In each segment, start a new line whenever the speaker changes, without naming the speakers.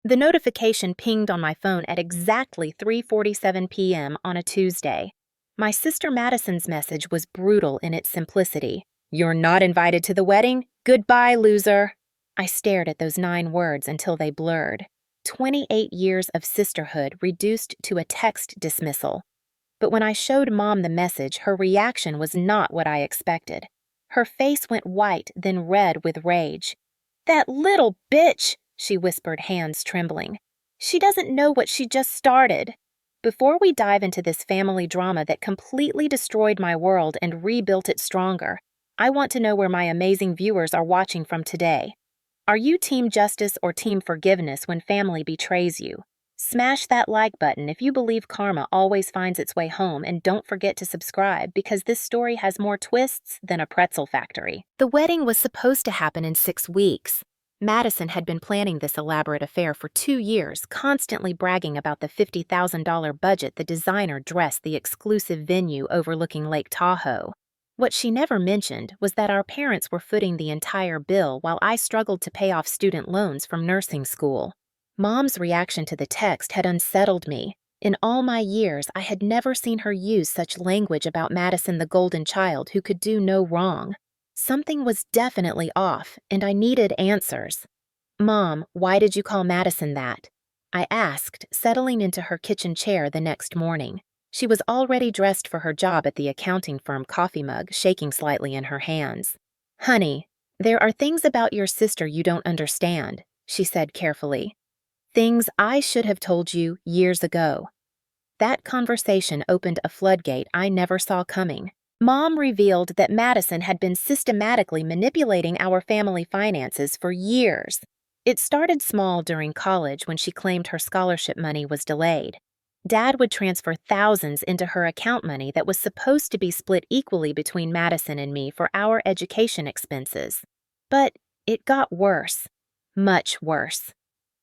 The notification pinged on my phone at exactly 3:47 p.m. on a Tuesday. My sister Madison's message was brutal in its simplicity. "You're not invited to the wedding? Goodbye, loser." I stared at those 9 words until they blurred. 28 years of sisterhood reduced to a text dismissal. But when I showed Mom the message, her reaction was not what I expected. Her face went white, then red with rage. "That little bitch," she whispered, hands trembling. "She doesn't know what she just started." Before we dive into this family drama that completely destroyed my world and rebuilt it stronger, I want to know where my amazing viewers are watching from today. Are you team justice or team forgiveness when family betrays you? Smash that like button if you believe karma always finds its way home, and don't forget to subscribe because this story has more twists than a pretzel factory. The wedding was supposed to happen in 6 weeks. Madison had been planning this elaborate affair for 2 years, constantly bragging about the $50,000 budget the designer dressed the exclusive venue overlooking Lake Tahoe. What she never mentioned was that our parents were footing the entire bill while I struggled to pay off student loans from nursing school. Mom's reaction to the text had unsettled me. In all my years, I had never seen her use such language about Madison the golden child who could do no wrong. Something was definitely off, and I needed answers. "Mom, why did you call Madison that?" I asked, settling into her kitchen chair the next morning. She was already dressed for her job at the accounting firm, coffee mug shaking slightly in her hands. "Honey, there are things about your sister you don't understand," she said carefully. "Things I should have told you years ago." That conversation opened a floodgate I never saw coming. Mom revealed that Madison had been systematically manipulating our family finances for years. It started small during college when she claimed her scholarship money was delayed. Dad would transfer thousands into her account money that was supposed to be split equally between Madison and me for our education expenses. But it got worse. Much worse.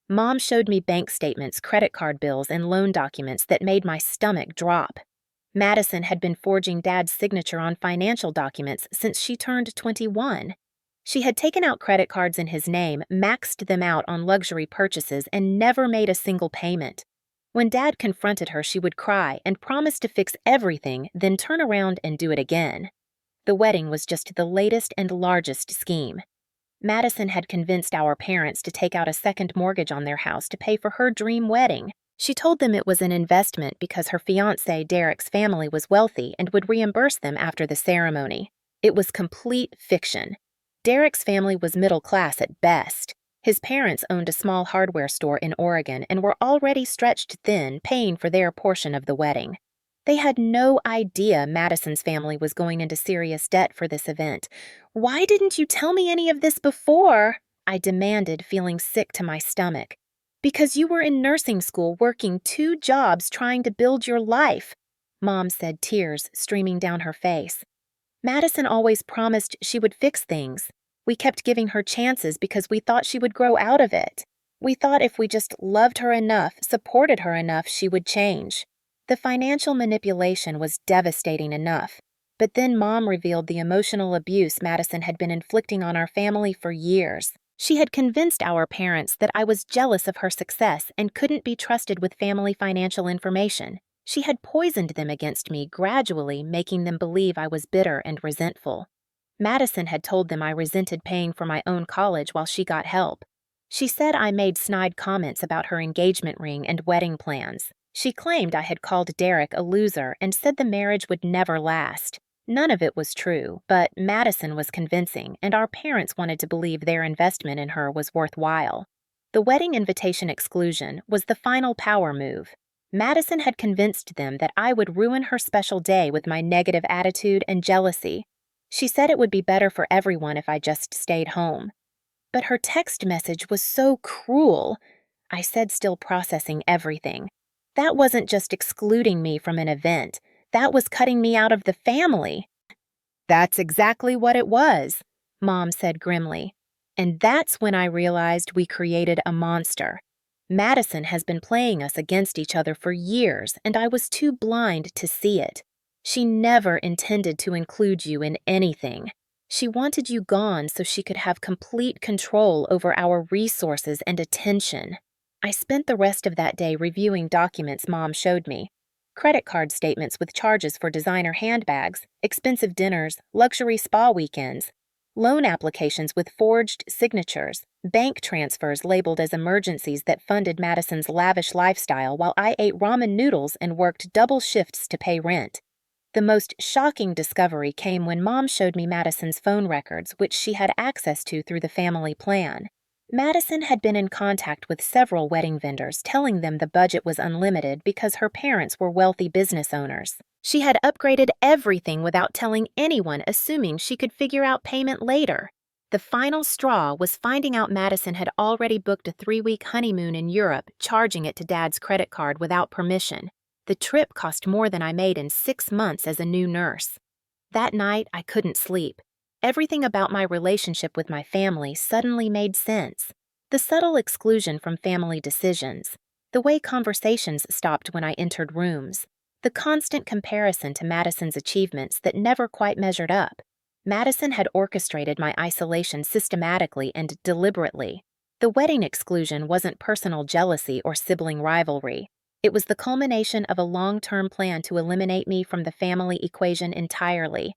Mom showed me bank statements, credit card bills, and loan documents that made my stomach drop. Madison had been forging Dad's signature on financial documents since she turned 21. She had taken out credit cards in his name, maxed them out on luxury purchases, and never made a single payment. When Dad confronted her, she would cry and promise to fix everything, then turn around and do it again. The wedding was just the latest and largest scheme. Madison had convinced our parents to take out a second mortgage on their house to pay for her dream wedding. She told them it was an investment because her fiancé Derek's family was wealthy and would reimburse them after the ceremony. It was complete fiction. Derek's family was middle class at best. His parents owned a small hardware store in Oregon and were already stretched thin, paying for their portion of the wedding. They had no idea Madison's family was going into serious debt for this event. "Why didn't you tell me any of this before?" I demanded, feeling sick to my stomach. "Because you were in nursing school working 2 jobs trying to build your life," Mom said, tears streaming down her face. "Madison always promised she would fix things. We kept giving her chances because we thought she would grow out of it. We thought if we just loved her enough, supported her enough, she would change." The financial manipulation was devastating enough, but then Mom revealed the emotional abuse Madison had been inflicting on our family for years. She had convinced our parents that I was jealous of her success and couldn't be trusted with family financial information. She had poisoned them against me, gradually making them believe I was bitter and resentful. Madison had told them I resented paying for my own college while she got help. She said I made snide comments about her engagement ring and wedding plans. She claimed I had called Derek a loser and said the marriage would never last. None of it was true, but Madison was convincing, and our parents wanted to believe their investment in her was worthwhile. The wedding invitation exclusion was the final power move. Madison had convinced them that I would ruin her special day with my negative attitude and jealousy. She said it would be better for everyone if I just stayed home. But her text message was so cruel, I said, still processing everything. That wasn't just excluding me from an event. That was cutting me out of the family. "That's exactly what it was," Mom said grimly. And that's when I realized we created a monster. Madison has been playing us against each other for years, and I was too blind to see it. She never intended to include you in anything. She wanted you gone so she could have complete control over our resources and attention. I spent the rest of that day reviewing documents Mom showed me. Credit card statements with charges for designer handbags, expensive dinners, luxury spa weekends, loan applications with forged signatures, bank transfers labeled as emergencies that funded Madison's lavish lifestyle while I ate ramen noodles and worked double shifts to pay rent. The most shocking discovery came when Mom showed me Madison's phone records, which she had access to through the family plan. Madison had been in contact with several wedding vendors, telling them the budget was unlimited because her parents were wealthy business owners. She had upgraded everything without telling anyone, assuming she could figure out payment later. The final straw was finding out Madison had already booked a 3-week honeymoon in Europe, charging it to Dad's credit card without permission. The trip cost more than I made in 6 months as a new nurse. That night, I couldn't sleep. Everything about my relationship with my family suddenly made sense. The subtle exclusion from family decisions, the way conversations stopped when I entered rooms, the constant comparison to Madison's achievements that never quite measured up. Madison had orchestrated my isolation systematically and deliberately. The wedding exclusion wasn't personal jealousy or sibling rivalry. It was the culmination of a long-term plan to eliminate me from the family equation entirely.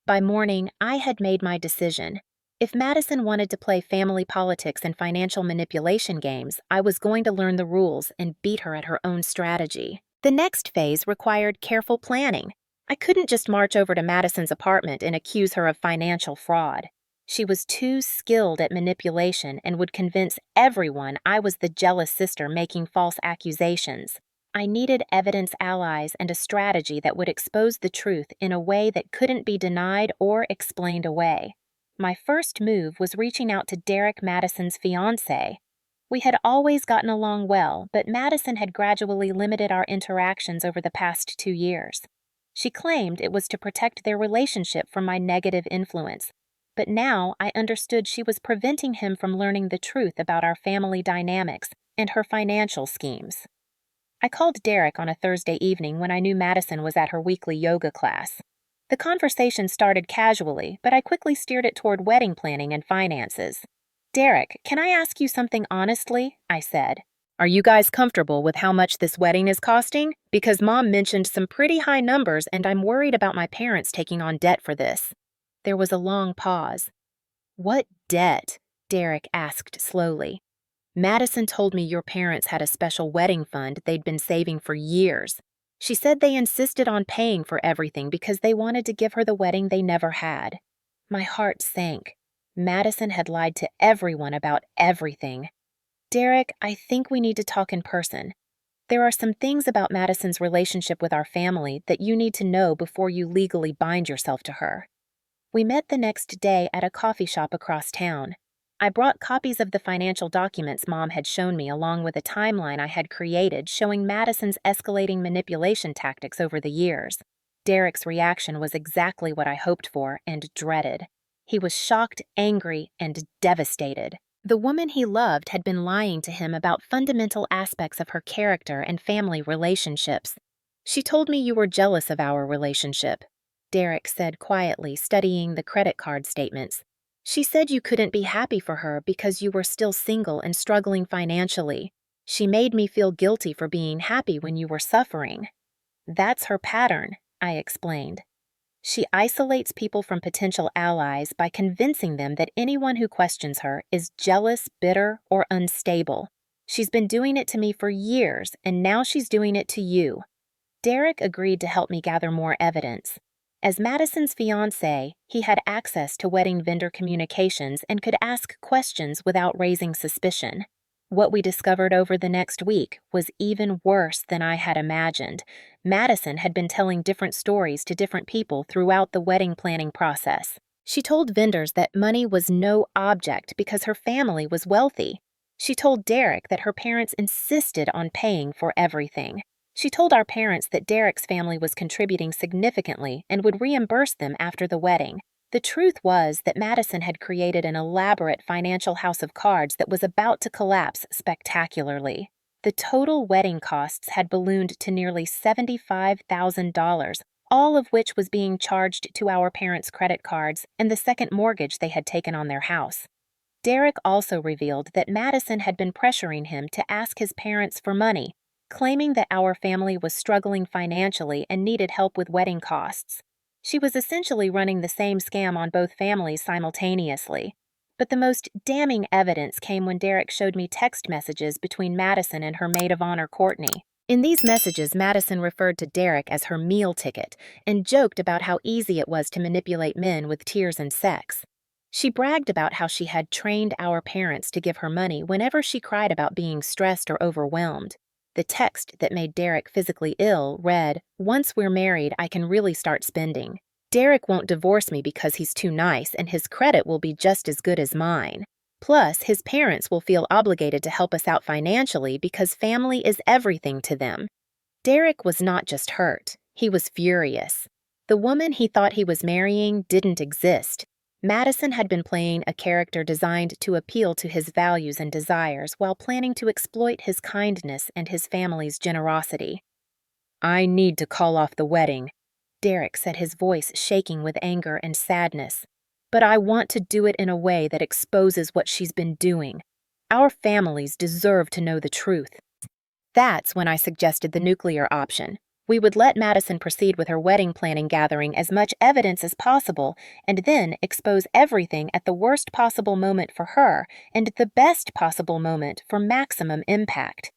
By morning, I had made my decision. If Madison wanted to play family politics and financial manipulation games, I was going to learn the rules and beat her at her own strategy. The next phase required careful planning. I couldn't just march over to Madison's apartment and accuse her of financial fraud. She was too skilled at manipulation and would convince everyone I was the jealous sister making false accusations. I needed evidence allies and a strategy that would expose the truth in a way that couldn't be denied or explained away. My first move was reaching out to Derek Madison's fiancé. We had always gotten along well, but Madison had gradually limited our interactions over the past 2 years. She claimed it was to protect their relationship from my negative influence, but now I understood she was preventing him from learning the truth about our family dynamics and her financial schemes. I called Derek on a Thursday evening when I knew Madison was at her weekly yoga class. The conversation started casually, but I quickly steered it toward wedding planning and finances. "Derek, can I ask you something honestly?" I said. "Are you guys comfortable with how much this wedding is costing? Because Mom mentioned some pretty high numbers and I'm worried about my parents taking on debt for this." There was a long pause. "What debt?" Derek asked slowly. "Madison told me your parents had a special wedding fund they'd been saving for years. She said they insisted on paying for everything because they wanted to give her the wedding they never had." My heart sank. Madison had lied to everyone about everything. "Derek, I think we need to talk in person. There are some things about Madison's relationship with our family that you need to know before you legally bind yourself to her." We met the next day at a coffee shop across town. I brought copies of the financial documents Mom had shown me along with a timeline I had created showing Madison's escalating manipulation tactics over the years. Derek's reaction was exactly what I hoped for and dreaded. He was shocked, angry, and devastated. The woman he loved had been lying to him about fundamental aspects of her character and family relationships. "She told me you were jealous of our relationship," Derek said quietly, studying the credit card statements. "She said you couldn't be happy for her because you were still single and struggling financially. She made me feel guilty for being happy when you were suffering." "That's her pattern," I explained. "She isolates people from potential allies by convincing them that anyone who questions her is jealous, bitter, or unstable. She's been doing it to me for years, and now she's doing it to you." Derek agreed to help me gather more evidence. As Madison's fiancé, he had access to wedding vendor communications and could ask questions without raising suspicion. What we discovered over the next week was even worse than I had imagined. Madison had been telling different stories to different people throughout the wedding planning process. She told vendors that money was no object because her family was wealthy. She told Derek that her parents insisted on paying for everything. She told our parents that Derek's family was contributing significantly and would reimburse them after the wedding. The truth was that Madison had created an elaborate financial house of cards that was about to collapse spectacularly. The total wedding costs had ballooned to nearly $75,000, all of which was being charged to our parents' credit cards and the second mortgage they had taken on their house. Derek also revealed that Madison had been pressuring him to ask his parents for money, claiming that our family was struggling financially and needed help with wedding costs. She was essentially running the same scam on both families simultaneously. But the most damning evidence came when Derek showed me text messages between Madison and her maid of honor, Courtney. In these messages, Madison referred to Derek as her meal ticket and joked about how easy it was to manipulate men with tears and sex. She bragged about how she had trained our parents to give her money whenever she cried about being stressed or overwhelmed. The text that made Derek physically ill read, "Once we're married, I can really start spending. Derek won't divorce me because he's too nice, and his credit will be just as good as mine. Plus, his parents will feel obligated to help us out financially because family is everything to them." Derek was not just hurt, he was furious. The woman he thought he was marrying didn't exist. Madison had been playing a character designed to appeal to his values and desires while planning to exploit his kindness and his family's generosity. "I need to call off the wedding," Derek said, his voice shaking with anger and sadness. "But I want to do it in a way that exposes what she's been doing. Our families deserve to know the truth." That's when I suggested the nuclear option. We would let Madison proceed with her wedding planning, gathering as much evidence as possible, and then expose everything at the worst possible moment for her and the best possible moment for maximum impact.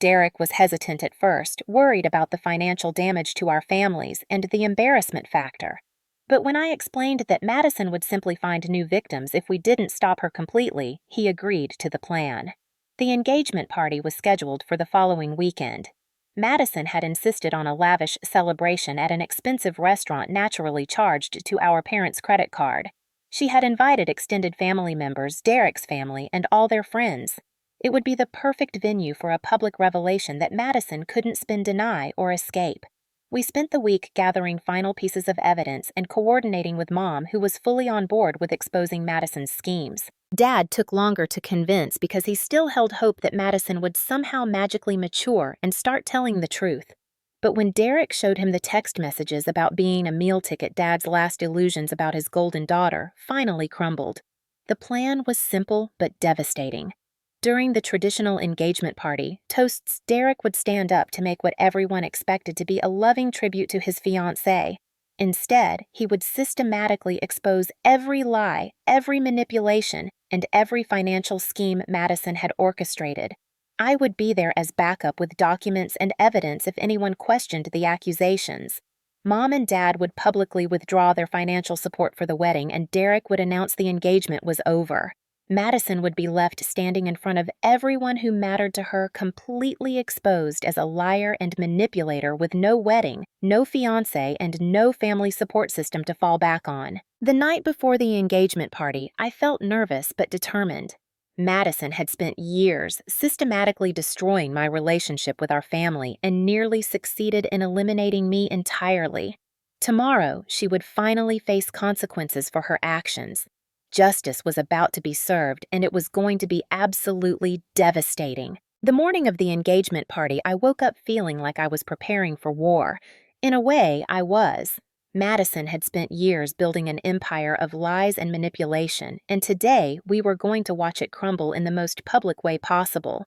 Derek was hesitant at first, worried about the financial damage to our families and the embarrassment factor. But when I explained that Madison would simply find new victims if we didn't stop her completely, he agreed to the plan. The engagement party was scheduled for the following weekend. Madison had insisted on a lavish celebration at an expensive restaurant naturally charged to our parents' credit card. She had invited extended family members, Derek's family, and all their friends. It would be the perfect venue for a public revelation that Madison couldn't spin, deny, or escape. We spent the week gathering final pieces of evidence and coordinating with Mom, who was fully on board with exposing Madison's schemes. Dad took longer to convince because he still held hope that Madison would somehow magically mature and start telling the truth. But when Derek showed him the text messages about being a meal ticket, Dad's last illusions about his golden daughter finally crumbled. The plan was simple but devastating. During the traditional engagement party, toasts, Derek would stand up to make what everyone expected to be a loving tribute to his fiancé. Instead, he would systematically expose every lie, every manipulation, and every financial scheme Madison had orchestrated. I would be there as backup with documents and evidence if anyone questioned the accusations. Mom and Dad would publicly withdraw their financial support for the wedding, and Derek would announce the engagement was over. Madison would be left standing in front of everyone who mattered to her, completely exposed as a liar and manipulator with no wedding, no fiancé, and no family support system to fall back on. The night before the engagement party, I felt nervous but determined. Madison had spent years systematically destroying my relationship with our family and nearly succeeded in eliminating me entirely. Tomorrow, she would finally face consequences for her actions. Justice was about to be served, and it was going to be absolutely devastating. The morning of the engagement party, I woke up feeling like I was preparing for war. In a way, I was. Madison had spent years building an empire of lies and manipulation, and today we were going to watch it crumble in the most public way possible.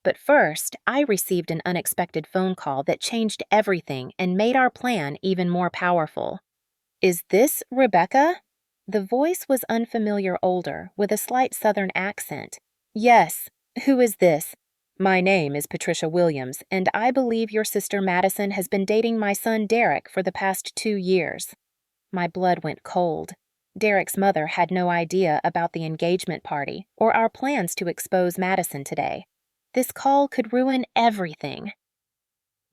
But first, I received an unexpected phone call that changed everything and made our plan even more powerful. "Is this Rebecca?" The voice was unfamiliar, older, with a slight Southern accent. "Yes. Who is this?" "My name is Patricia Williams, and I believe your sister Madison has been dating my son Derek for the past 2 years. My blood went cold. Derek's mother had no idea about the engagement party or our plans to expose Madison today. This call could ruin everything.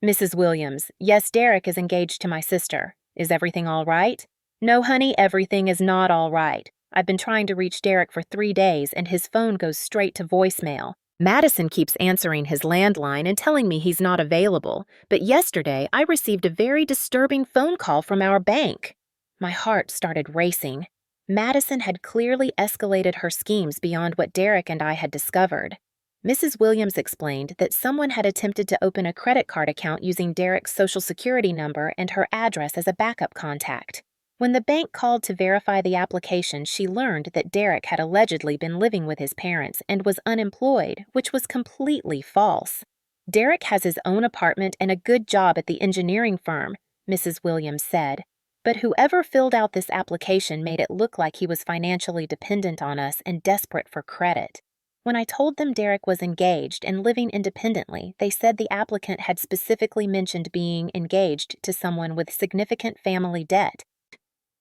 "Mrs. Williams, yes, Derek is engaged to my sister. Is everything all right?" "No, honey, everything is not all right. I've been trying to reach Derek for 3 days, and his phone goes straight to voicemail. Madison keeps answering his landline and telling me he's not available, but yesterday I received a very disturbing phone call from our bank." My heart started racing. Madison had clearly escalated her schemes beyond what Derek and I had discovered. Mrs. Williams explained that someone had attempted to open a credit card account using Derek's social security number and her address as a backup contact. When the bank called to verify the application, she learned that Derek had allegedly been living with his parents and was unemployed, which was completely false. Derek has his own apartment and a good job at the engineering firm, Mrs. Williams said, but whoever filled out this application made it look like he was financially dependent on us and desperate for credit. When I told them Derek was engaged and living independently, they said the applicant had specifically mentioned being engaged to someone with significant family debt.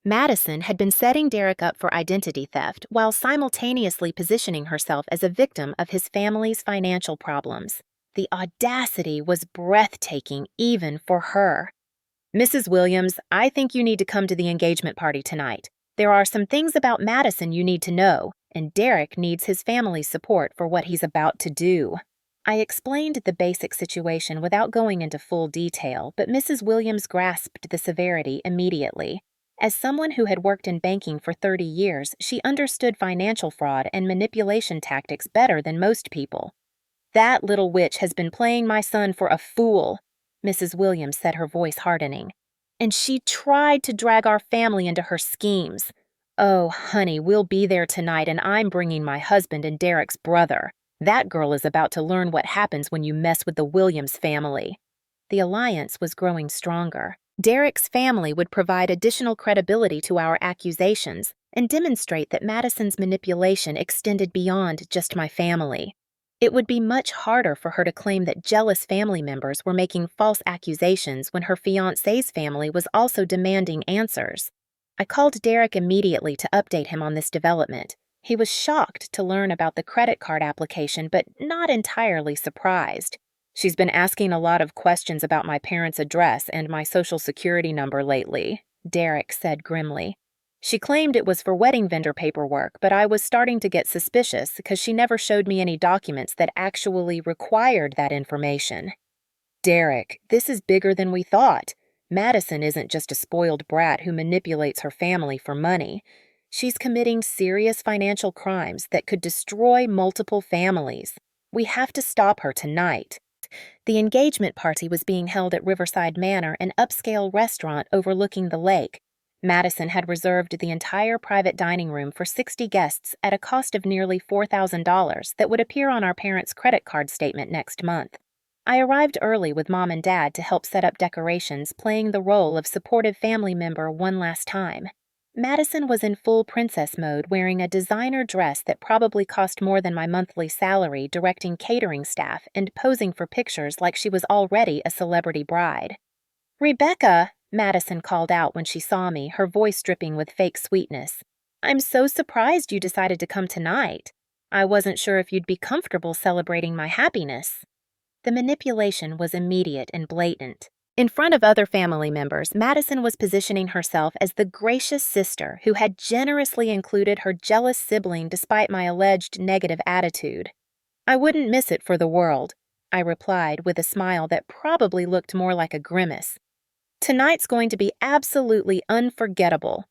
Madison had been setting Derek up for identity theft while simultaneously positioning herself as a victim of his family's financial problems. The audacity was breathtaking even for her. Mrs. Williams, I think you need to come to the engagement party tonight. There are some things about Madison you need to know, and Derek needs his family's support for what he's about to do. I explained the basic situation without going into full detail, but Mrs. Williams grasped the severity immediately. As someone who had worked in banking for 30 years, she understood financial fraud and manipulation tactics better than most people. That little witch has been playing my son for a fool, Mrs. Williams said, her voice hardening. And she tried to drag our family into her schemes. Oh, honey, we'll be there tonight, and I'm bringing my husband and Derek's brother. That girl is about to learn what happens when you mess with the Williams family. The alliance was growing stronger. Derek's family would provide additional credibility to our accusations and demonstrate that Madison's manipulation extended beyond just my family. It would be much harder for her to claim that jealous family members were making false accusations when her fiancé's family was also demanding answers. I called Derek immediately to update him on this development. He was shocked to learn about the credit card application, but not entirely surprised. She's been asking a lot of questions about my parents' address and my social security number lately, Derek said grimly. She claimed it was for wedding vendor paperwork, but I was starting to get suspicious because she never showed me any documents that actually required that information. Derek, this is bigger than we thought. Madison isn't just a spoiled brat who manipulates her family for money. She's committing serious financial crimes that could destroy multiple families. We have to stop her tonight. The engagement party was being held at Riverside Manor, an upscale restaurant overlooking the lake. Madison had reserved the entire private dining room for 60 guests at a cost of nearly $4,000 that would appear on our parents' credit card statement next month. I arrived early with Mom and Dad to help set up decorations, playing the role of supportive family member one last time. Madison was in full princess mode, wearing a designer dress that probably cost more than my monthly salary, directing catering staff and posing for pictures like she was already a celebrity bride. "Rebecca," Madison called out when she saw me, her voice dripping with fake sweetness. "I'm so surprised you decided to come tonight. I wasn't sure if you'd be comfortable celebrating my happiness." The manipulation was immediate and blatant. In front of other family members, Madison was positioning herself as the gracious sister who had generously included her jealous sibling despite my alleged negative attitude. "I wouldn't miss it for the world," I replied with a smile that probably looked more like a grimace. "Tonight's going to be absolutely unforgettable."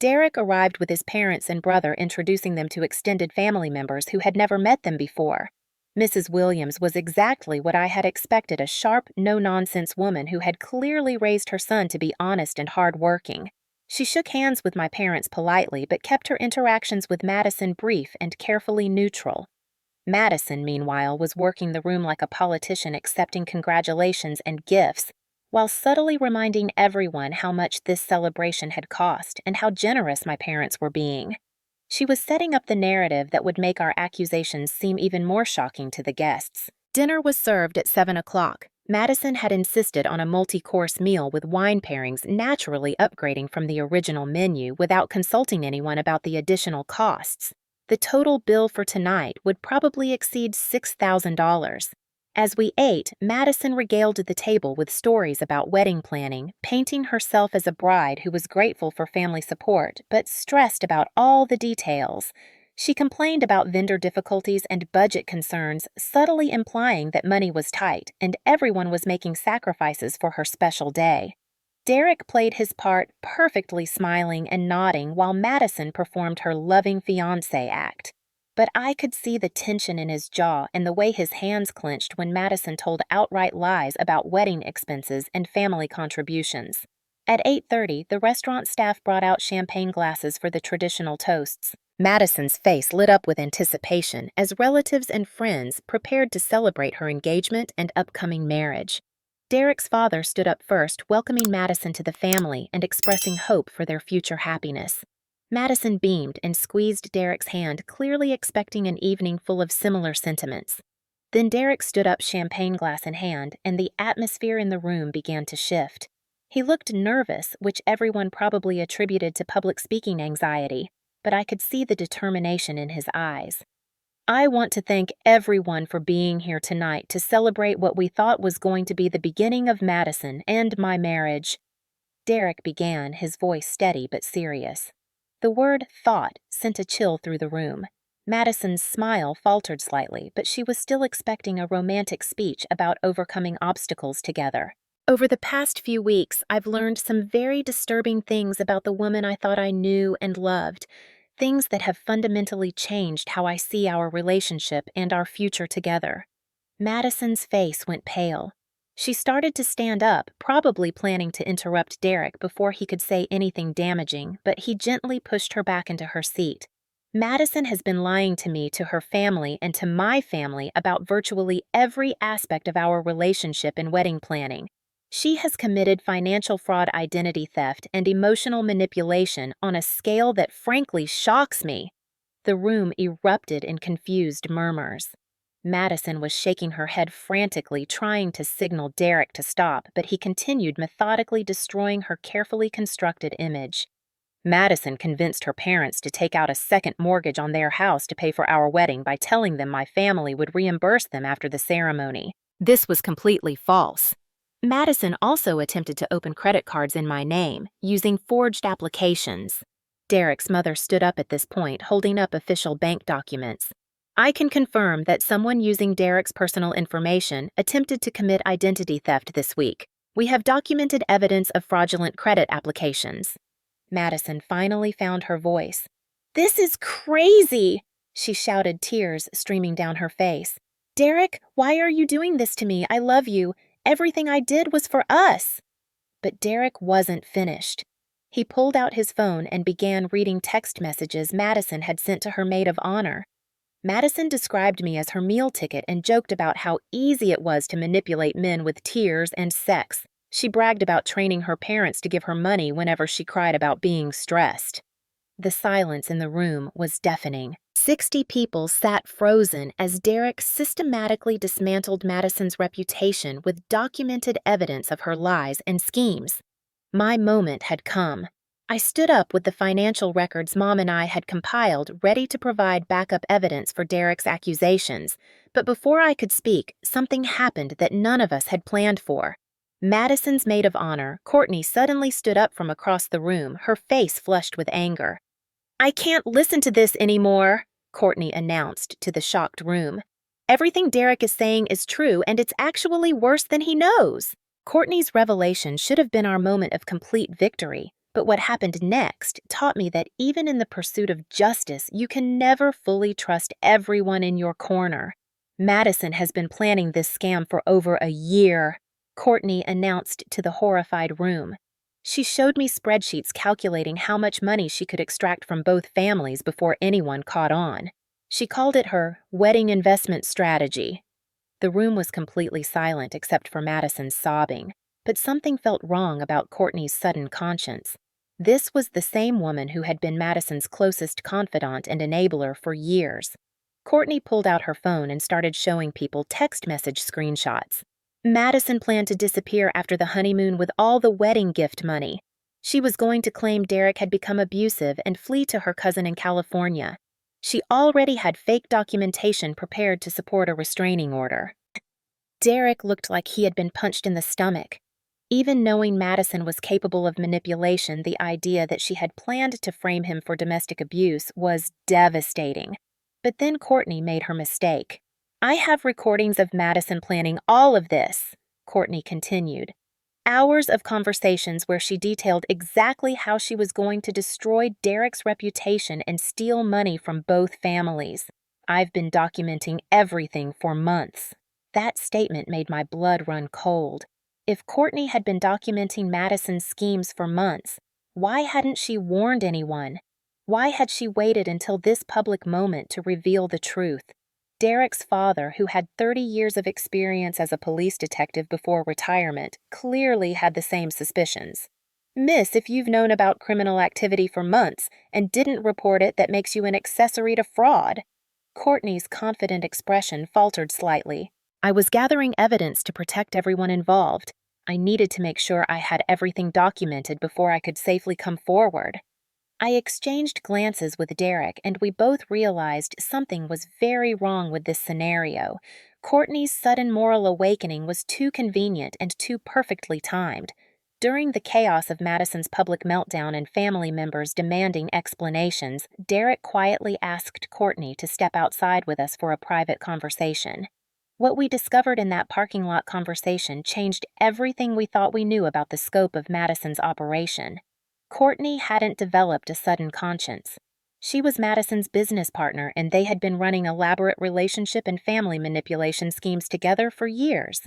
Derek arrived with his parents and brother, introducing them to extended family members who had never met them before. Mrs. Williams was exactly what I had expected, a sharp, no-nonsense woman who had clearly raised her son to be honest and hard-working. She shook hands with my parents politely, but kept her interactions with Madison brief and carefully neutral. Madison, meanwhile, was working the room like a politician, accepting congratulations and gifts, while subtly reminding everyone how much this celebration had cost and how generous my parents were being. She was setting up the narrative that would make our accusations seem even more shocking to the guests. Dinner was served at 7 o'clock. Madison had insisted on a multi-course meal with wine pairings, naturally upgrading from the original menu without consulting anyone about the additional costs. The total bill for tonight would probably exceed $6,000. As we ate, Madison regaled the table with stories about wedding planning, painting herself as a bride who was grateful for family support but stressed about all the details. She complained about vendor difficulties and budget concerns, subtly implying that money was tight and everyone was making sacrifices for her special day. Derek played his part, perfectly smiling and nodding while Madison performed her loving fiancé act. But I could see the tension in his jaw and the way his hands clenched when Madison told outright lies about wedding expenses and family contributions. At 8:30, the restaurant staff brought out champagne glasses for the traditional toasts. Madison's face lit up with anticipation as relatives and friends prepared to celebrate her engagement and upcoming marriage. Derek's father stood up first, welcoming Madison to the family and expressing hope for their future happiness. Madison beamed and squeezed Derek's hand, clearly expecting an evening full of similar sentiments. Then Derek stood up, champagne glass in hand, and the atmosphere in the room began to shift. He looked nervous, which everyone probably attributed to public speaking anxiety, but I could see the determination in his eyes. I want to thank everyone for being here tonight to celebrate what we thought was going to be the beginning of Madison and my marriage. Derek began, his voice steady but serious. The word thought sent a chill through the room. Madison's smile faltered slightly, but she was still expecting a romantic speech about overcoming obstacles together. Over the past few weeks, I've learned some very disturbing things about the woman I thought I knew and loved. Things that have fundamentally changed how I see our relationship and our future together. Madison's face went pale. She started to stand up, probably planning to interrupt Derek before he could say anything damaging, but he gently pushed her back into her seat. Madison has been lying to me, to her family, and to my family about virtually every aspect of our relationship and wedding planning. She has committed financial fraud, identity theft, and emotional manipulation on a scale that frankly shocks me. The room erupted in confused murmurs. Madison was shaking her head frantically, trying to signal Derek to stop, but he continued methodically destroying her carefully constructed image. Madison convinced her parents to take out a second mortgage on their house to pay for our wedding by telling them my family would reimburse them after the ceremony. This was completely false. Madison also attempted to open credit cards in my name, using forged applications. Derek's mother stood up at this point, holding up official bank documents. I can confirm that someone using Derek's personal information attempted to commit identity theft this week. We have documented evidence of fraudulent credit applications. Madison finally found her voice. "This is crazy!" she shouted, tears streaming down her face. "Derek, why are you doing this to me? I love you. Everything I did was for us." But Derek wasn't finished. He pulled out his phone and began reading text messages Madison had sent to her maid of honor. Madison described me as her meal ticket and joked about how easy it was to manipulate men with tears and sex. She bragged about training her parents to give her money whenever she cried about being stressed. The silence in the room was deafening. 60 people sat frozen as Derek systematically dismantled Madison's reputation with documented evidence of her lies and schemes. My moment had come. I stood up with the financial records Mom and I had compiled, ready to provide backup evidence for Derek's accusations. But before I could speak, something happened that none of us had planned for. Madison's maid of honor, Courtney, suddenly stood up from across the room, her face flushed with anger. "I can't listen to this anymore," Courtney announced to the shocked room. "Everything Derek is saying is true, and it's actually worse than he knows." Courtney's revelation should have been our moment of complete victory, but what happened next taught me that even in the pursuit of justice, you can never fully trust everyone in your corner. Madison has been planning this scam for over a year, Courtney announced to the horrified room. She showed me spreadsheets calculating how much money she could extract from both families before anyone caught on. She called it her wedding investment strategy. The room was completely silent except for Madison's sobbing, but something felt wrong about Courtney's sudden conscience. This was the same woman who had been Madison's closest confidant and enabler for years. Courtney pulled out her phone and started showing people text message screenshots. Madison planned to disappear after the honeymoon with all the wedding gift money. She was going to claim Derek had become abusive and flee to her cousin in California. She already had fake documentation prepared to support a restraining order. Derek looked like he had been punched in the stomach. Even knowing Madison was capable of manipulation, the idea that she had planned to frame him for domestic abuse was devastating. But then Courtney made her mistake. "I have recordings of Madison planning all of this," Courtney continued. "Hours of conversations where she detailed exactly how she was going to destroy Derek's reputation and steal money from both families. I've been documenting everything for months." That statement made my blood run cold. If Courtney had been documenting Madison's schemes for months, why hadn't she warned anyone? Why had she waited until this public moment to reveal the truth? Derek's father, who had 30 years of experience as a police detective before retirement, clearly had the same suspicions. Miss, if you've known about criminal activity for months and didn't report it, that makes you an accessory to fraud. Courtney's confident expression faltered slightly. I was gathering evidence to protect everyone involved. I needed to make sure I had everything documented before I could safely come forward. I exchanged glances with Derek, and we both realized something was very wrong with this scenario. Courtney's sudden moral awakening was too convenient and too perfectly timed. During the chaos of Madison's public meltdown and family members demanding explanations, Derek quietly asked Courtney to step outside with us for a private conversation. What we discovered in that parking lot conversation changed everything we thought we knew about the scope of Madison's operation. Courtney hadn't developed a sudden conscience. She was Madison's business partner, and they had been running elaborate relationship and family manipulation schemes together for years.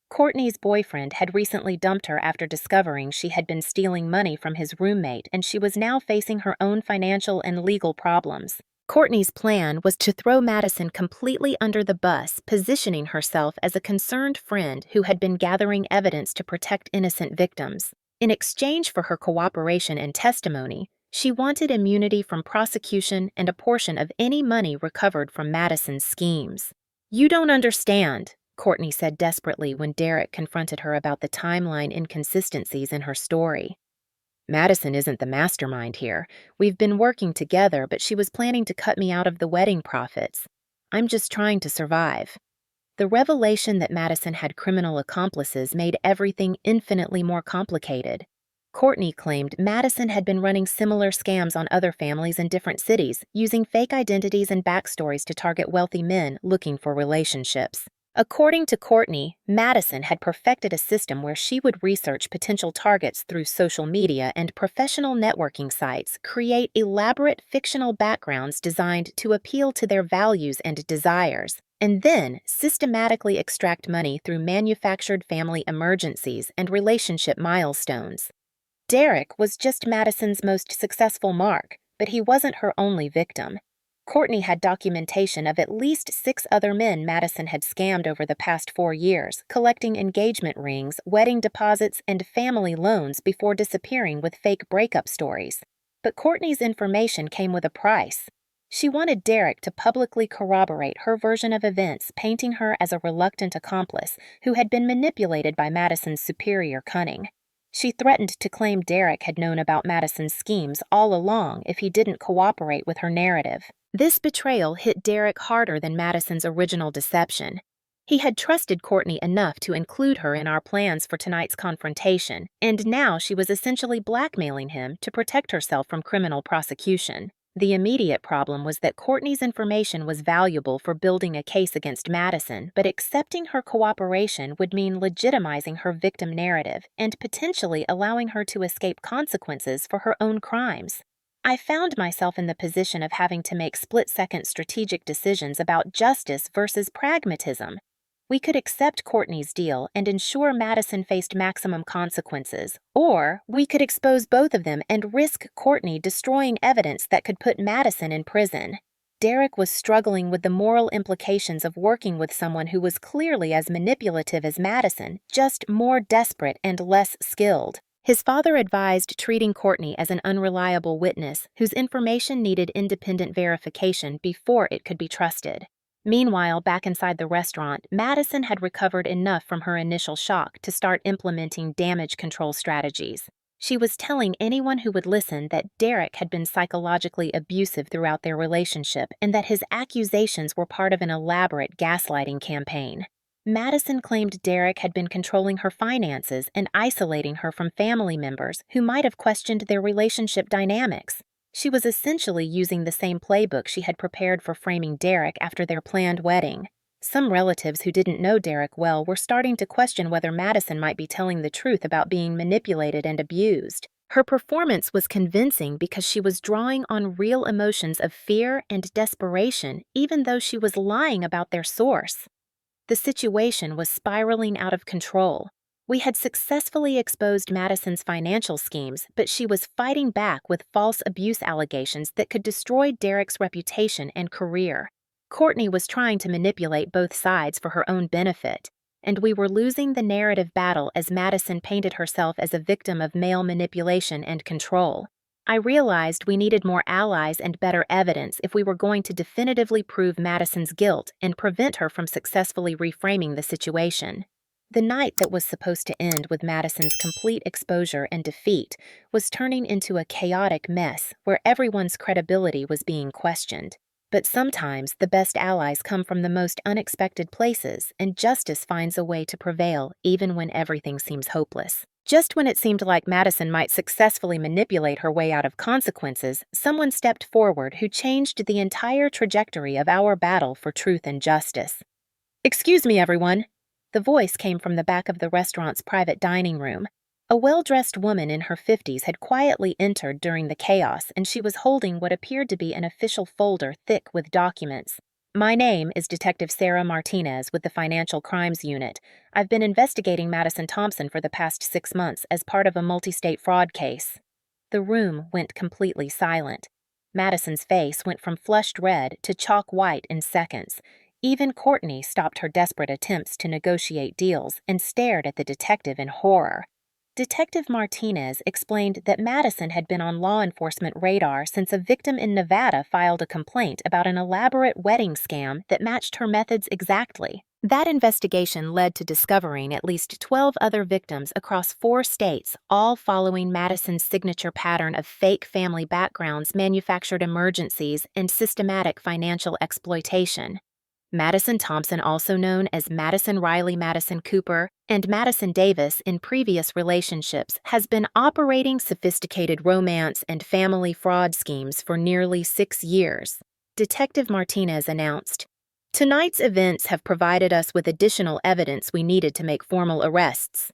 Courtney's boyfriend had recently dumped her after discovering she had been stealing money from his roommate, and she was now facing her own financial and legal problems. Courtney's plan was to throw Madison completely under the bus, positioning herself as a concerned friend who had been gathering evidence to protect innocent victims. In exchange for her cooperation and testimony, she wanted immunity from prosecution and a portion of any money recovered from Madison's schemes. "You don't understand," Courtney said desperately when Derek confronted her about the timeline inconsistencies in her story. "Madison isn't the mastermind here. We've been working together, but she was planning to cut me out of the wedding profits. I'm just trying to survive." The revelation that Madison had criminal accomplices made everything infinitely more complicated. Courtney claimed Madison had been running similar scams on other families in different cities, using fake identities and backstories to target wealthy men looking for relationships. According to Courtney, Madison had perfected a system where she would research potential targets through social media and professional networking sites, create elaborate fictional backgrounds designed to appeal to their values and desires, and then systematically extract money through manufactured family emergencies and relationship milestones. Derek was just Madison's most successful mark, but he wasn't her only victim. Courtney had documentation of at least 6 other men Madison had scammed over the past 4 years, collecting engagement rings, wedding deposits, and family loans before disappearing with fake breakup stories. But Courtney's information came with a price. She wanted Derek to publicly corroborate her version of events, painting her as a reluctant accomplice who had been manipulated by Madison's superior cunning. She threatened to claim Derek had known about Madison's schemes all along if he didn't cooperate with her narrative. This betrayal hit Derek harder than Madison's original deception. He had trusted Courtney enough to include her in our plans for tonight's confrontation, and now she was essentially blackmailing him to protect herself from criminal prosecution. The immediate problem was that Courtney's information was valuable for building a case against Madison, but accepting her cooperation would mean legitimizing her victim narrative and potentially allowing her to escape consequences for her own crimes. I found myself in the position of having to make split-second strategic decisions about justice versus pragmatism. We could accept Courtney's deal and ensure Madison faced maximum consequences, or we could expose both of them and risk Courtney destroying evidence that could put Madison in prison. Derek was struggling with the moral implications of working with someone who was clearly as manipulative as Madison, just more desperate and less skilled. His father advised treating Courtney as an unreliable witness whose information needed independent verification before it could be trusted. Meanwhile, back inside the restaurant, Madison had recovered enough from her initial shock to start implementing damage control strategies. She was telling anyone who would listen that Derek had been psychologically abusive throughout their relationship and that his accusations were part of an elaborate gaslighting campaign. Madison claimed Derek had been controlling her finances and isolating her from family members who might have questioned their relationship dynamics. She was essentially using the same playbook she had prepared for framing Derek after their planned wedding. Some relatives who didn't know Derek well were starting to question whether Madison might be telling the truth about being manipulated and abused. Her performance was convincing because she was drawing on real emotions of fear and desperation, even though she was lying about their source. The situation was spiraling out of control. We had successfully exposed Madison's financial schemes, but she was fighting back with false abuse allegations that could destroy Derek's reputation and career. Courtney was trying to manipulate both sides for her own benefit, and we were losing the narrative battle as Madison painted herself as a victim of male manipulation and control. I realized we needed more allies and better evidence if we were going to definitively prove Madison's guilt and prevent her from successfully reframing the situation. The night that was supposed to end with Madison's complete exposure and defeat was turning into a chaotic mess where everyone's credibility was being questioned. But sometimes the best allies come from the most unexpected places, and justice finds a way to prevail even when everything seems hopeless. Just when it seemed like Madison might successfully manipulate her way out of consequences, someone stepped forward who changed the entire trajectory of our battle for truth and justice. "Excuse me, everyone." The voice came from the back of the restaurant's private dining room. A well-dressed woman in her 50s had quietly entered during the chaos, and she was holding what appeared to be an official folder thick with documents. "My name is Detective Sarah Martinez with the Financial Crimes Unit. I've been investigating Madison Thompson for the past 6 months as part of a multi-state fraud case." The room went completely silent. Madison's face went from flushed red to chalk white in seconds. Even Courtney stopped her desperate attempts to negotiate deals and stared at the detective in horror. Detective Martinez explained that Madison had been on law enforcement radar since a victim in Nevada filed a complaint about an elaborate wedding scam that matched her methods exactly. That investigation led to discovering at least 12 other victims across 4 states, all following Madison's signature pattern of fake family backgrounds, manufactured emergencies, and systematic financial exploitation. Madison Thompson, also known as Madison Riley Madison Cooper and Madison Davis in previous relationships, has been operating sophisticated romance and family fraud schemes for nearly 6 years. Detective Martinez announced, "Tonight's events have provided us with additional evidence we needed to make formal arrests."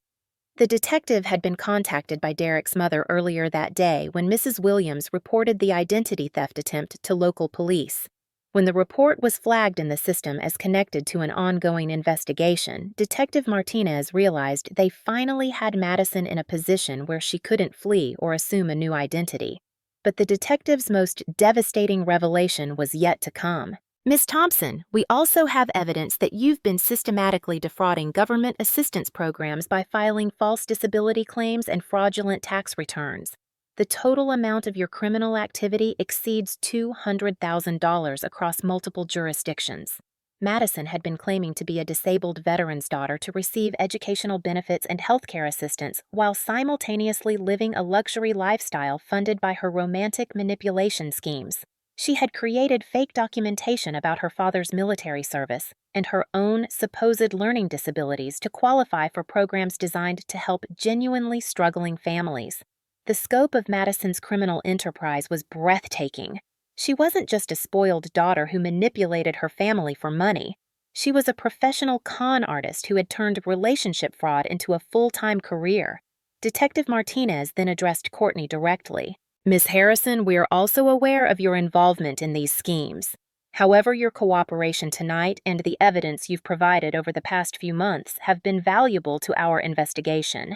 The detective had been contacted by Derek's mother earlier that day when Mrs. Williams reported the identity theft attempt to local police. When the report was flagged in the system as connected to an ongoing investigation, Detective Martinez realized they finally had Madison in a position where she couldn't flee or assume a new identity. But the detective's most devastating revelation was yet to come. "Miss Thompson, we also have evidence that you've been systematically defrauding government assistance programs by filing false disability claims and fraudulent tax returns. The total amount of your criminal activity exceeds $200,000 across multiple jurisdictions." Madison had been claiming to be a disabled veteran's daughter to receive educational benefits and healthcare assistance while simultaneously living a luxury lifestyle funded by her romantic manipulation schemes. She had created fake documentation about her father's military service and her own supposed learning disabilities to qualify for programs designed to help genuinely struggling families. The scope of Madison's criminal enterprise was breathtaking. She wasn't just a spoiled daughter who manipulated her family for money. She was a professional con artist who had turned relationship fraud into a full-time career. Detective Martinez then addressed Courtney directly. "Miss Harrison, we are also aware of your involvement in these schemes. However, your cooperation tonight and the evidence you've provided over the past few months have been valuable to our investigation."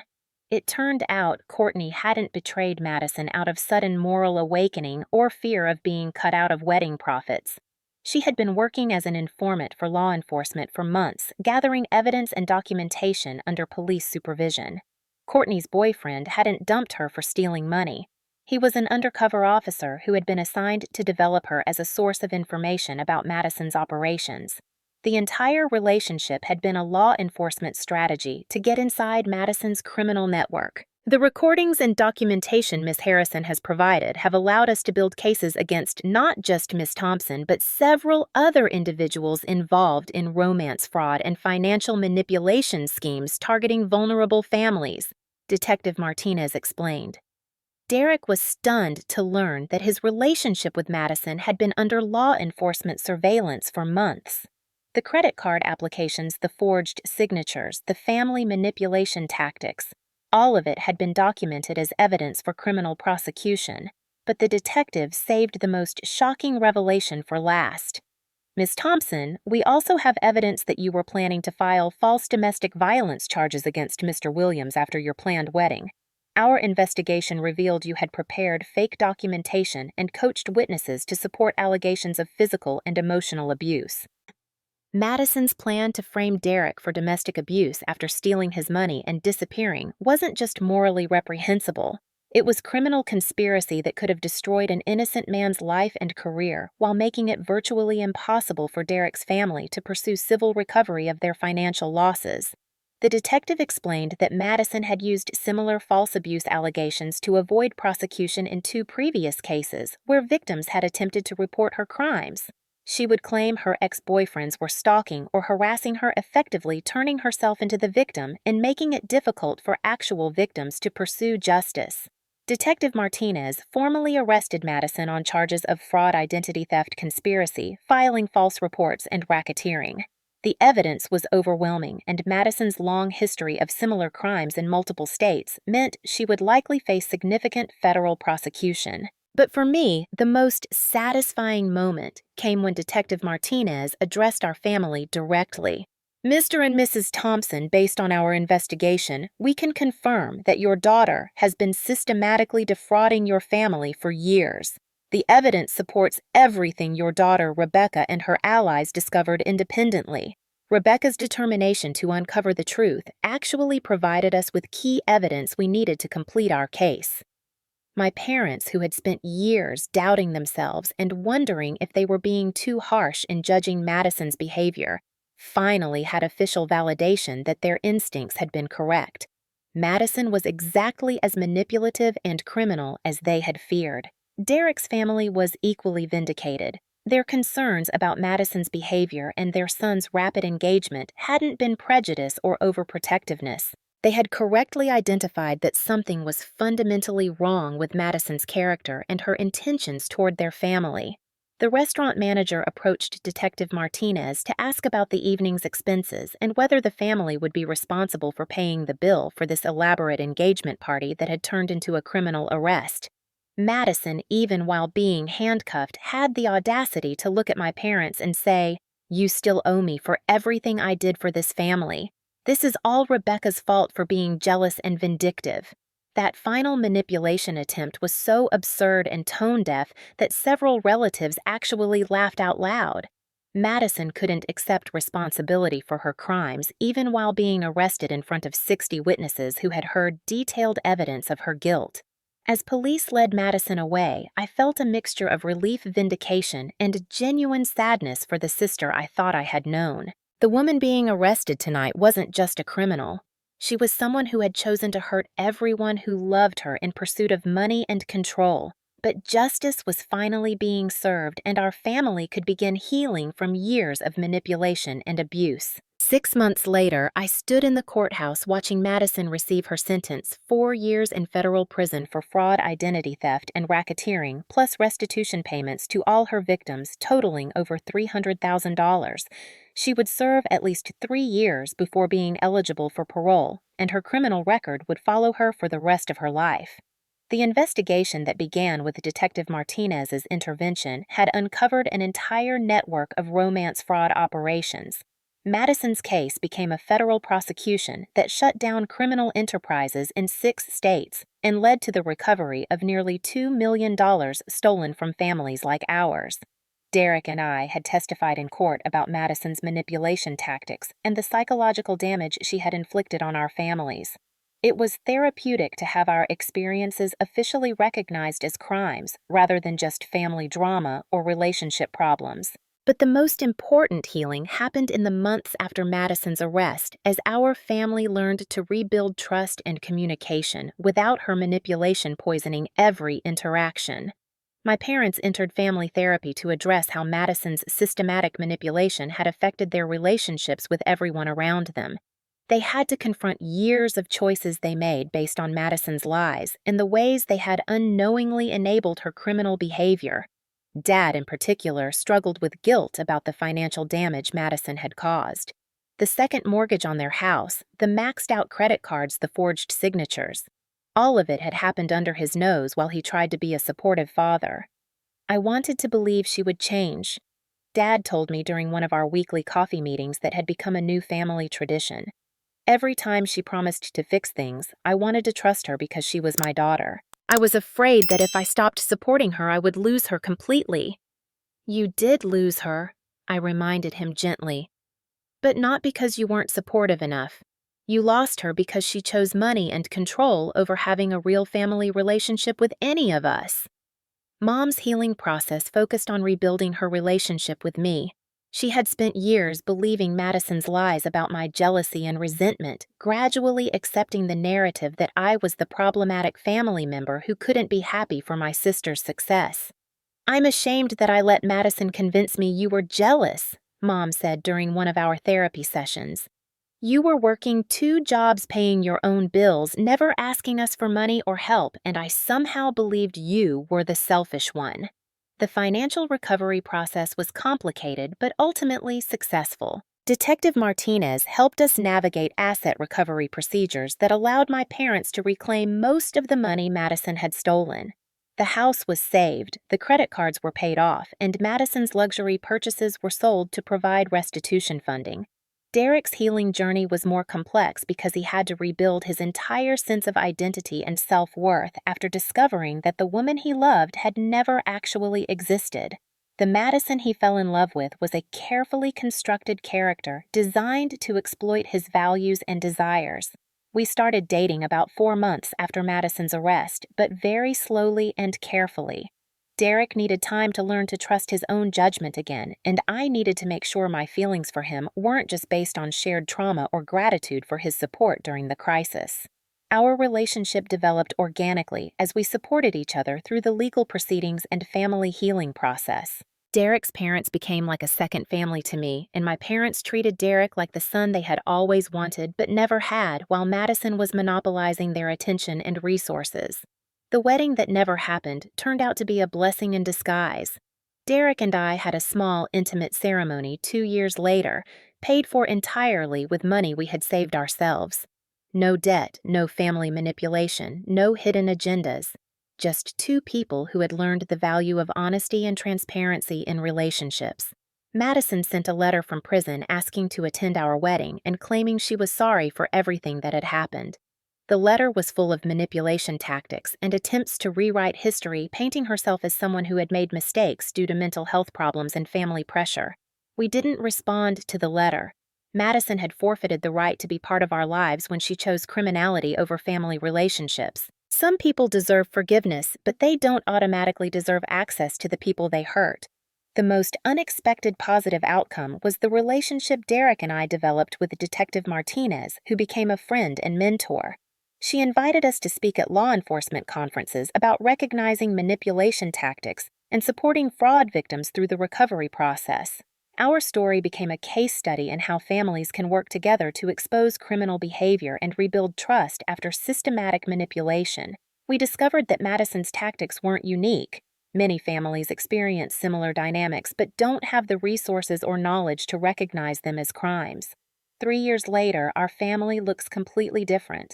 It turned out Courtney hadn't betrayed Madison out of sudden moral awakening or fear of being cut out of wedding profits. She had been working as an informant for law enforcement for months, gathering evidence and documentation under police supervision. Courtney's boyfriend hadn't dumped her for stealing money. He was an undercover officer who had been assigned to develop her as a source of information about Madison's operations. The entire relationship had been a law enforcement strategy to get inside Madison's criminal network. The recordings and documentation Miss Harrison has provided have allowed us to build cases against not just Miss Thompson, but several other individuals involved in romance fraud and financial manipulation schemes targeting vulnerable families, Detective Martinez explained. Derek was stunned to learn that his relationship with Madison had been under law enforcement surveillance for months. The credit card applications, the forged signatures, the family manipulation tactics, all of it had been documented as evidence for criminal prosecution, but the detective saved the most shocking revelation for last. Ms. Thompson, we also have evidence that you were planning to file false domestic violence charges against Mr. Williams after your planned wedding. Our investigation revealed you had prepared fake documentation and coached witnesses to support allegations of physical and emotional abuse. Madison's plan to frame Derek for domestic abuse after stealing his money and disappearing wasn't just morally reprehensible. It was criminal conspiracy that could have destroyed an innocent man's life and career while making it virtually impossible for Derek's family to pursue civil recovery of their financial losses. The detective explained that Madison had used similar false abuse allegations to avoid prosecution in 2 previous cases where victims had attempted to report her crimes. She would claim her ex-boyfriends were stalking or harassing her, effectively turning herself into the victim and making it difficult for actual victims to pursue justice. Detective Martinez formally arrested Madison on charges of fraud, identity theft, conspiracy, filing false reports, and racketeering. The evidence was overwhelming, and Madison's long history of similar crimes in multiple states meant she would likely face significant federal prosecution. But for me, the most satisfying moment came when Detective Martinez addressed our family directly. Mr. and Mrs. Thompson, based on our investigation, we can confirm that your daughter has been systematically defrauding your family for years. The evidence supports everything your daughter, Rebecca, and her allies discovered independently. Rebecca's determination to uncover the truth actually provided us with key evidence we needed to complete our case. My parents, who had spent years doubting themselves and wondering if they were being too harsh in judging Madison's behavior, finally had official validation that their instincts had been correct. Madison was exactly as manipulative and criminal as they had feared. Derek's family was equally vindicated. Their concerns about Madison's behavior and their son's rapid engagement hadn't been prejudice or overprotectiveness. They had correctly identified that something was fundamentally wrong with Madison's character and her intentions toward their family. The restaurant manager approached Detective Martinez to ask about the evening's expenses and whether the family would be responsible for paying the bill for this elaborate engagement party that had turned into a criminal arrest. Madison, even while being handcuffed, had the audacity to look at my parents and say, "You still owe me for everything I did for this family. This is all Rebecca's fault for being jealous and vindictive." That final manipulation attempt was so absurd and tone-deaf that several relatives actually laughed out loud. Madison couldn't accept responsibility for her crimes, even while being arrested in front of 60 witnesses who had heard detailed evidence of her guilt. As police led Madison away, I felt a mixture of relief, vindication, and genuine sadness for the sister I thought I had known. The woman being arrested tonight wasn't just a criminal. She was someone who had chosen to hurt everyone who loved her in pursuit of money and control. But justice was finally being served, and our family could begin healing from years of manipulation and abuse. 6 months later, I stood in the courthouse watching Madison receive her sentence, 4 years in federal prison for fraud, identity theft, and racketeering, plus restitution payments to all her victims, totaling over $300,000. She would serve at least 3 years before being eligible for parole, and her criminal record would follow her for the rest of her life. The investigation that began with Detective Martinez's intervention had uncovered an entire network of romance fraud operations. Madison's case became a federal prosecution that shut down criminal enterprises in 6 states and led to the recovery of nearly $2 million stolen from families like ours. Derek and I had testified in court about Madison's manipulation tactics and the psychological damage she had inflicted on our families. It was therapeutic to have our experiences officially recognized as crimes rather than just family drama or relationship problems. But the most important healing happened in the months after Madison's arrest, as our family learned to rebuild trust and communication without her manipulation poisoning every interaction. My parents entered family therapy to address how Madison's systematic manipulation had affected their relationships with everyone around them. They had to confront years of choices they made based on Madison's lies and the ways they had unknowingly enabled her criminal behavior. Dad, in particular, struggled with guilt about the financial damage Madison had caused. The second mortgage on their house, the maxed-out credit cards, the forged signatures. All of it had happened under his nose while he tried to be a supportive father. I wanted to believe she would change. Dad told me during one of our weekly coffee meetings that had become a new family tradition. Every time she promised to fix things, I wanted to trust her because she was my daughter. I was afraid that if I stopped supporting her, I would lose her completely. You did lose her, I reminded him gently. But not because you weren't supportive enough. You lost her because she chose money and control over having a real family relationship with any of us. Mom's healing process focused on rebuilding her relationship with me. She had spent years believing Madison's lies about my jealousy and resentment, gradually accepting the narrative that I was the problematic family member who couldn't be happy for my sister's success. "I'm ashamed that I let Madison convince me you were jealous," Mom said during one of our therapy sessions. "You were working 2 jobs paying your own bills, never asking us for money or help, and I somehow believed you were the selfish one." The financial recovery process was complicated but ultimately successful. Detective Martinez helped us navigate asset recovery procedures that allowed my parents to reclaim most of the money Madison had stolen. The house was saved, the credit cards were paid off, and Madison's luxury purchases were sold to provide restitution funding. Derek's healing journey was more complex because he had to rebuild his entire sense of identity and self-worth after discovering that the woman he loved had never actually existed. The Madison he fell in love with was a carefully constructed character designed to exploit his values and desires. We started dating about 4 months after Madison's arrest, but very slowly and carefully. Derek needed time to learn to trust his own judgment again, and I needed to make sure my feelings for him weren't just based on shared trauma or gratitude for his support during the crisis. Our relationship developed organically as we supported each other through the legal proceedings and family healing process. Derek's parents became like a second family to me, and my parents treated Derek like the son they had always wanted but never had, while Madison was monopolizing their attention and resources. The wedding that never happened turned out to be a blessing in disguise. Derek and I had a small, intimate ceremony 2 years later, paid for entirely with money we had saved ourselves. No debt, no family manipulation, no hidden agendas. Just 2 people who had learned the value of honesty and transparency in relationships. Madison sent a letter from prison asking to attend our wedding and claiming she was sorry for everything that had happened. The letter was full of manipulation tactics and attempts to rewrite history, painting herself as someone who had made mistakes due to mental health problems and family pressure. We didn't respond to the letter. Madison had forfeited the right to be part of our lives when she chose criminality over family relationships. Some people deserve forgiveness, but they don't automatically deserve access to the people they hurt. The most unexpected positive outcome was the relationship Derek and I developed with Detective Martinez, who became a friend and mentor. She invited us to speak at law enforcement conferences about recognizing manipulation tactics and supporting fraud victims through the recovery process. Our story became a case study in how families can work together to expose criminal behavior and rebuild trust after systematic manipulation. We discovered that Madison's tactics weren't unique. Many families experience similar dynamics but don't have the resources or knowledge to recognize them as crimes. 3 years later, our family looks completely different.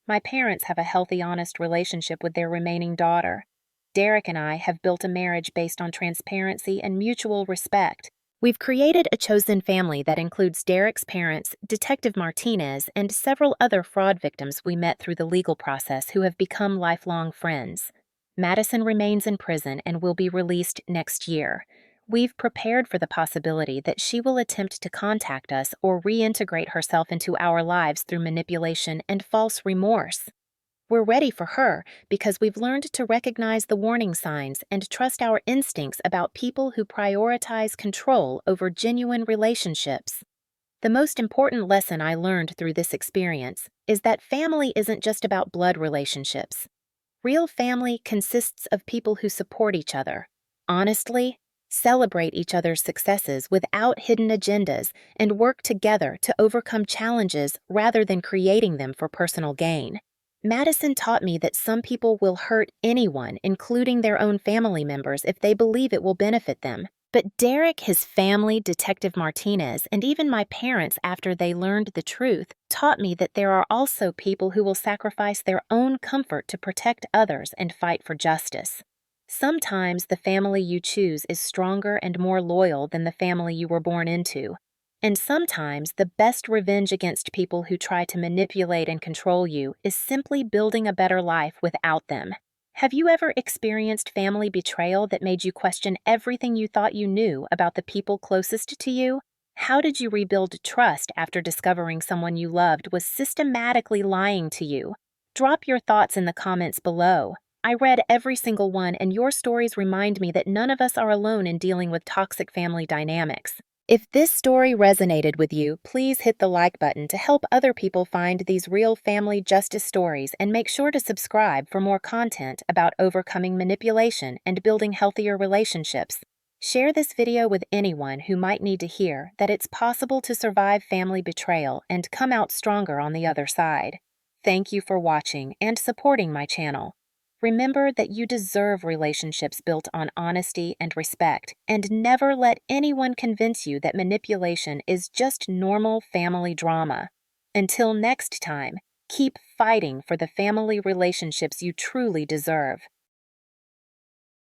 My parents have a healthy, honest relationship with their remaining daughter. Derek and I have built a marriage based on transparency and mutual respect. We've created a chosen family that includes Derek's parents, Detective Martinez, and several other fraud victims we met through the legal process who have become lifelong friends. Madison remains in prison and will be released next year. We've prepared for the possibility that she will attempt to contact us or reintegrate herself into our lives through manipulation and false remorse. We're ready for her because we've learned to recognize the warning signs and trust our instincts about people who prioritize control over genuine relationships. The most important lesson I learned through this experience is that family isn't just about blood relationships. Real family consists of people who support each other, honestly, celebrate each other's successes without hidden agendas, and work together to overcome challenges rather than creating them for personal gain. Madison taught me that some people will hurt anyone, including their own family members, if they believe it will benefit them. But Derek, his family, Detective Martinez, and even my parents, after they learned the truth, taught me that there are also people who will sacrifice their own comfort to protect others and fight for justice. Sometimes the family you choose is stronger and more loyal than the family you were born into. And sometimes the best revenge against people who try to manipulate and control you is simply building a better life without them. Have you ever experienced family betrayal that made you question everything you thought you knew about the people closest to you? How did you rebuild trust after discovering someone you loved was systematically lying to you? Drop your thoughts in the comments below. I read every single one, and your stories remind me that none of us are alone in dealing with toxic family dynamics. If this story resonated with you, please hit the like button to help other people find these real family justice stories, and make sure to subscribe for more content about overcoming manipulation and building healthier relationships. Share this video with anyone who might need to hear that it's possible to survive family betrayal and come out stronger on the other side. Thank you for watching and supporting my channel. Remember that you deserve relationships built on honesty and respect, and never let anyone convince you that manipulation is just normal family drama. Until next time, keep fighting for the family relationships you truly deserve.